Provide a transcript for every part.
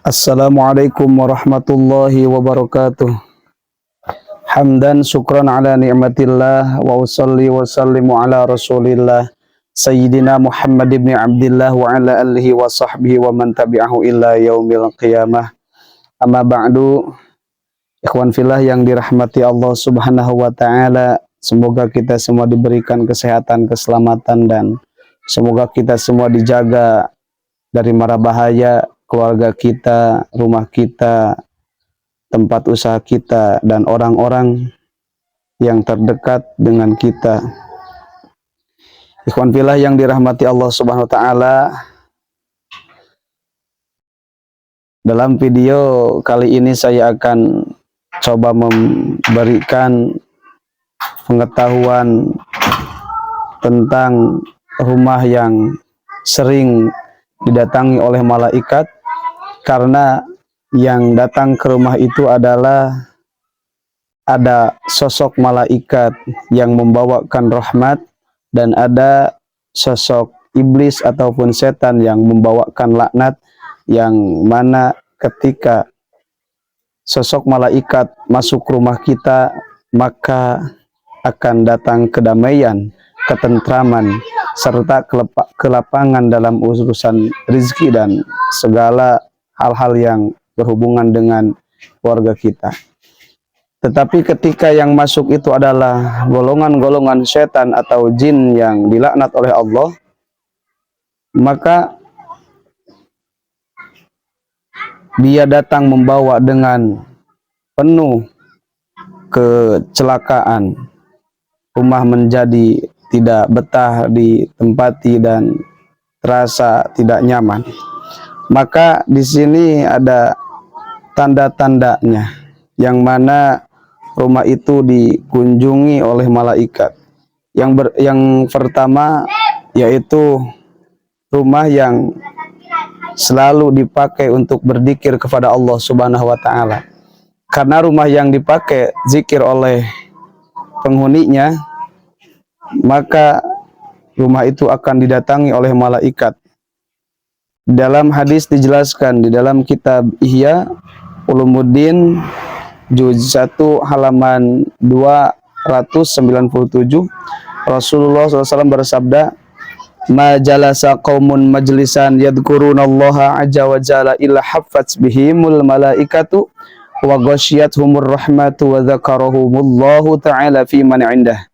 Assalamualaikum warahmatullahi wabarakatuh. Hamdan syukran ala ni'matillah wa usalli wa sallimu ala rasulillah Sayyidina Muhammad ibn Abdillah wa ala alihi wa sahbihi wa man tabi'ahu illa yaumil qiyamah. Amma ba'du, ikhwan fillah yang dirahmati Allah subhanahu wa ta'ala, semoga kita semua diberikan kesehatan, keselamatan, dan semoga kita semua dijaga dari mara bahaya, keluarga kita, rumah kita, tempat usaha kita, dan orang-orang yang terdekat dengan kita. Ikhwan fillah yang dirahmati Allah subhanahu wa ta'ala, dalam video kali ini saya akan coba memberikan pengetahuan tentang rumah yang sering didatangi oleh malaikat, karena yang datang ke rumah itu adalah ada sosok malaikat yang membawakan rahmat, dan ada sosok iblis ataupun setan yang membawakan laknat, yang mana ketika sosok malaikat masuk rumah kita, maka akan datang kedamaian, ketentraman, serta kelapangan dalam urusan rezeki dan segala hal-hal yang berhubungan dengan keluarga kita. Tetapi ketika yang masuk itu adalah golongan-golongan setan atau jin yang dilaknat oleh Allah, maka dia datang membawa dengan penuh kecelakaan. Rumah menjadi tidak betah ditempati dan terasa tidak nyaman. Maka di sini ada tanda-tandanya, yang mana rumah itu dikunjungi oleh malaikat. Yang pertama yaitu rumah yang selalu dipakai untuk berzikir kepada Allah Subhanahu wa ta'ala. Karena rumah yang dipakai zikir oleh penghuninya, maka rumah itu akan didatangi oleh malaikat. Dalam hadis dijelaskan di dalam kitab Ihya Ulumuddin juz 1 halaman 297, Rasulullah SAW bersabda, "Ma jalasa qaumun majlisan yadhkurunallaha azza wa jalla illa haffat bihimul malaikatu wa ghasyiyatuhumur rahmatu wa dzakarahumullahu ta'ala fi man 'indah."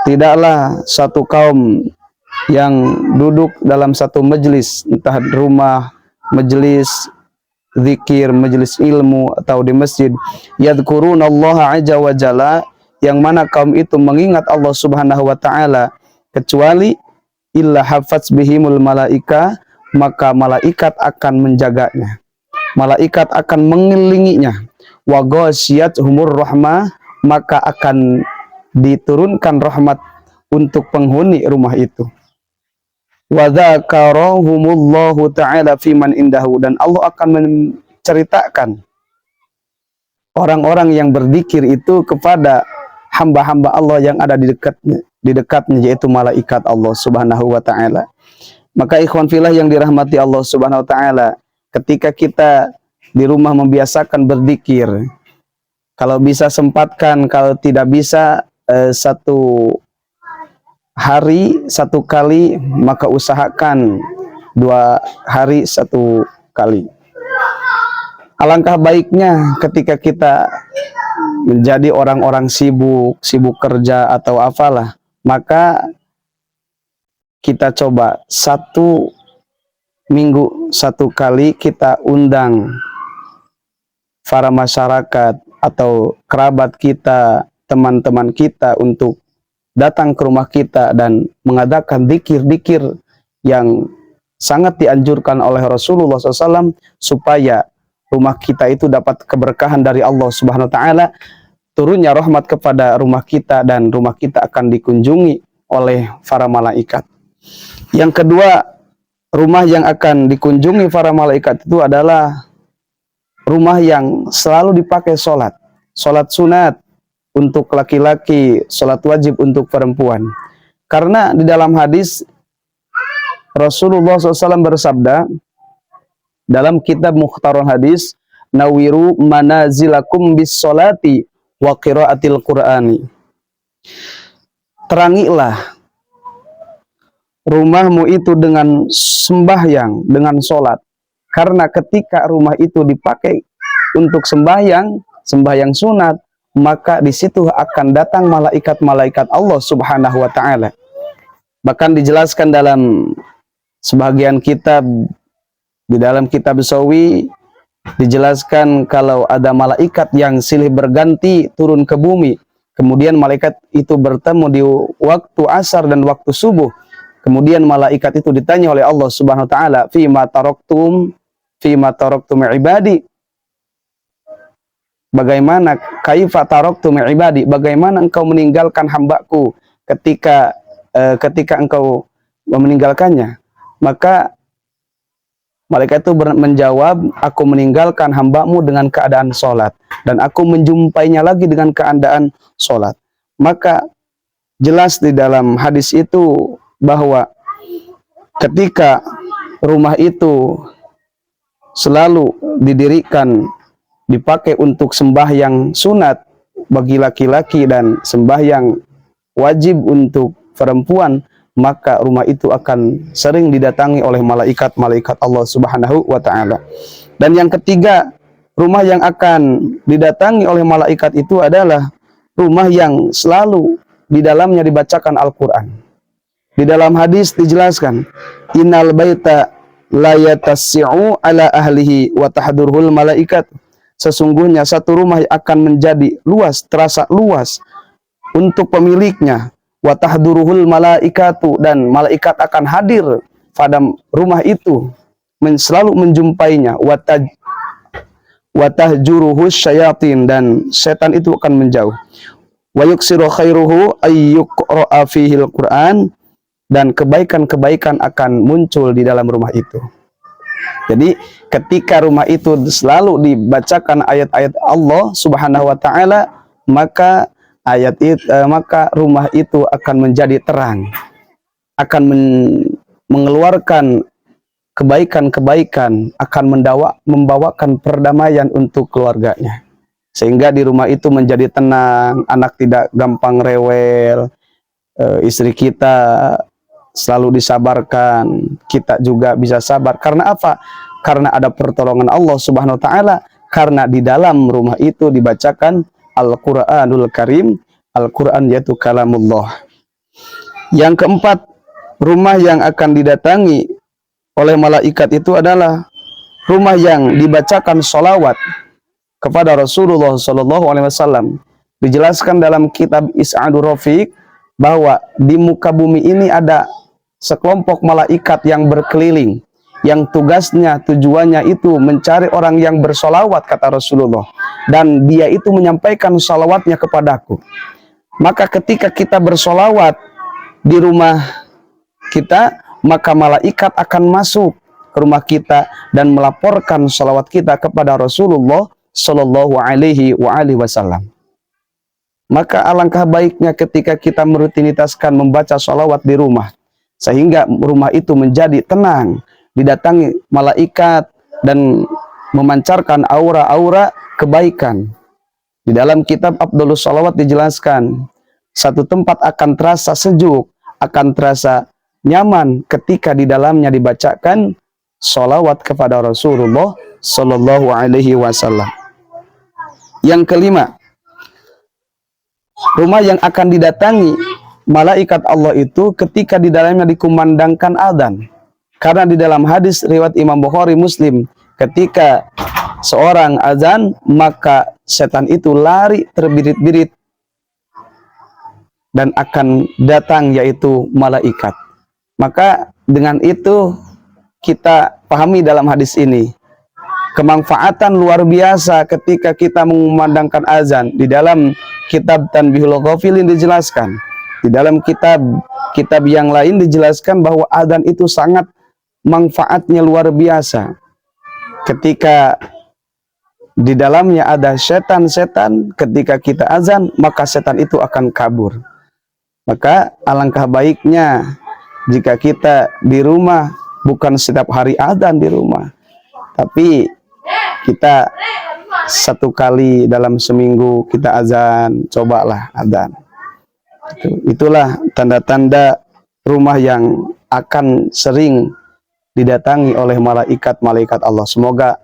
Tidaklah satu kaum yang duduk dalam satu majelis, entah rumah, majelis zikir, majelis ilmu, atau di masjid, yadhkurunallaha azza wa jalla, yang mana kaum itu mengingat Allah Subhanahu wa ta'ala, kecuali illa hafaz bihimul malaika, maka malaikat akan menjaganya, malaikat akan mengelilinginya, wa ghasyiyatuhumur rahmah, maka akan diturunkan rahmat untuk penghuni rumah itu, wa dzakarahumullahu ta'ala fi man indahu, dan Allah akan menceritakan orang-orang yang berzikir itu kepada hamba-hamba Allah yang ada di dekatnya, yaitu malaikat Allah Subhanahu wa ta'ala. Maka ikhwan fillah yang dirahmati Allah Subhanahu wa ta'ala, ketika kita di rumah membiasakan berzikir, kalau bisa sempatkan, kalau tidak bisa satu hari satu kali, maka usahakan 2 hari 1 kali. Alangkah baiknya ketika kita menjadi orang-orang sibuk kerja atau apalah, maka kita coba 1 minggu 1 kali kita undang para masyarakat atau kerabat kita, teman-teman kita untuk datang ke rumah kita dan mengadakan zikir-zikir yang sangat dianjurkan oleh Rasulullah SAW, supaya rumah kita itu dapat keberkahan dari Allah Subhanahu wa ta'ala, turunnya rahmat kepada rumah kita, dan rumah kita akan dikunjungi oleh para malaikat. Yang kedua, rumah yang akan dikunjungi para malaikat itu adalah rumah yang selalu dipakai sholat sunat untuk laki-laki, sholat wajib untuk perempuan. Karena di dalam hadis Rasulullah SAW bersabda, dalam kitab Mukhtarul Hadis, nawiru manazilakum bis salati wa qiraatil Qur'ani. Terangilah rumahmu itu dengan sembahyang, dengan sholat. Karena ketika rumah itu dipakai untuk sembahyang sunat, maka di situ akan datang malaikat-malaikat Allah Subhanahu wa taala. Bahkan dijelaskan dalam sebagian kitab, di dalam kitab Sawi dijelaskan kalau ada malaikat yang silih berganti turun ke bumi. Kemudian malaikat itu bertemu di waktu asar dan waktu subuh. Kemudian malaikat itu ditanya oleh Allah Subhanahu wa taala, "Fima taraktum ibadi?" Bagaimana kaifa taraktum ibadi? Bagaimana engkau meninggalkan hambaku ketika engkau meninggalkannya? Maka malaikat itu menjawab, "Aku meninggalkan hambamu dengan keadaan sholat, dan aku menjumpainya lagi dengan keadaan sholat." Maka jelas di dalam hadis itu bahwa ketika rumah itu selalu didirikan, dipakai untuk sembahyang sunat bagi laki-laki dan sembahyang wajib untuk perempuan, maka rumah itu akan sering didatangi oleh malaikat-malaikat Allah Subhanahu wa taala. Dan yang ketiga, rumah yang akan didatangi oleh malaikat itu adalah rumah yang selalu di dalamnya dibacakan Al-Qur'an. Di dalam hadis dijelaskan, innal baita la yatassi'u ala ahlihi wa tahdurul malaikat. Sesungguhnya satu rumah akan menjadi luas, terasa luas untuk pemiliknya. Wa tahduruhul malaikatu, dan malaikat akan hadir pada rumah itu, selalu menjumpainya. Wa tahjuruhus syayatin, dan setan itu akan menjauh. Wa yuksiru khairuhu ayyuqra'a fihil Qur'an, dan kebaikan-kebaikan akan muncul di dalam rumah itu. Jadi ketika rumah itu selalu dibacakan ayat-ayat Allah Subhanahu wa taala, maka maka rumah itu akan menjadi terang, akan mengeluarkan kebaikan-kebaikan, akan membawakan perdamaian untuk keluarganya. Sehingga di rumah itu menjadi tenang, anak tidak gampang rewel, istri kita selalu disabarkan, kita juga bisa sabar. Karena apa? Karena ada pertolongan Allah Subhanahu wa taala, karena di dalam rumah itu dibacakan Al-Qur'anul Karim. Al-Qur'an yaitu kalamullah. Yang keempat, rumah yang akan didatangi oleh malaikat itu adalah rumah yang dibacakan sholawat kepada Rasulullah SAW. Dijelaskan dalam kitab Is'adur Rafiq bahwa di muka bumi ini ada sekelompok malaikat yang berkeliling, yang tujuannya itu mencari orang yang bersolawat, kata Rasulullah, dan dia itu menyampaikan salawatnya kepadaku. Maka ketika kita bersolawat di rumah kita, maka malaikat akan masuk ke rumah kita dan melaporkan salawat kita kepada Rasulullah Shallallahu Alaihi Wasallam. Maka alangkah baiknya ketika kita merutinitaskan membaca salawat di rumah, sehingga rumah itu menjadi tenang, didatangi malaikat dan memancarkan aura-aura kebaikan. Di dalam kitab Abdulus Salawat dijelaskan, satu tempat akan terasa sejuk, akan terasa nyaman ketika di dalamnya dibacakan salawat kepada Rasulullah Sallallahu Alaihi Wasallam. Yang kelima, rumah yang akan didatangi malaikat Allah itu ketika di dalamnya dikumandangkan adzan. Karena di dalam hadis riwayat Imam Bukhari Muslim, ketika seorang azan, maka setan itu lari terbirit-birit dan akan datang yaitu malaikat. Maka dengan itu kita pahami dalam hadis ini kemanfaatan luar biasa ketika kita mengumandangkan azan. Di dalam kitab Tanbihul Ghafilin dijelaskan, di dalam kitab yang lain dijelaskan bahwa azan itu sangat manfaatnya luar biasa. Ketika di dalamnya ada setan-setan, ketika kita azan, maka setan itu akan kabur. Maka alangkah baiknya jika kita di rumah, bukan setiap hari azan di rumah, Tapi kita satu kali dalam seminggu kita azan, cobalah azan. Itulah tanda-tanda rumah yang akan sering didatangi oleh malaikat-malaikat Allah. Semoga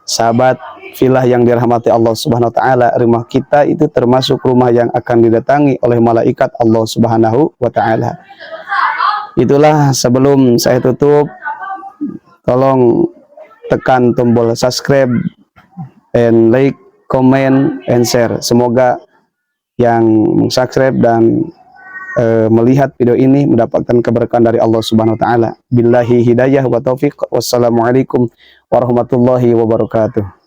sahabat filah yang dirahmati Allah Subhanahu wa taala, rumah kita itu termasuk rumah yang akan didatangi oleh malaikat Allah Subhanahu wa taala. Itulah, sebelum saya tutup, tolong tekan tombol subscribe and like, comment, and share. Semoga yang subscribe dan melihat video ini mendapatkan keberkahan dari Allah Subhanahu wa taala. Billahi hidayah wa taufiq. Wassalamualaikum warahmatullahi wabarakatuh.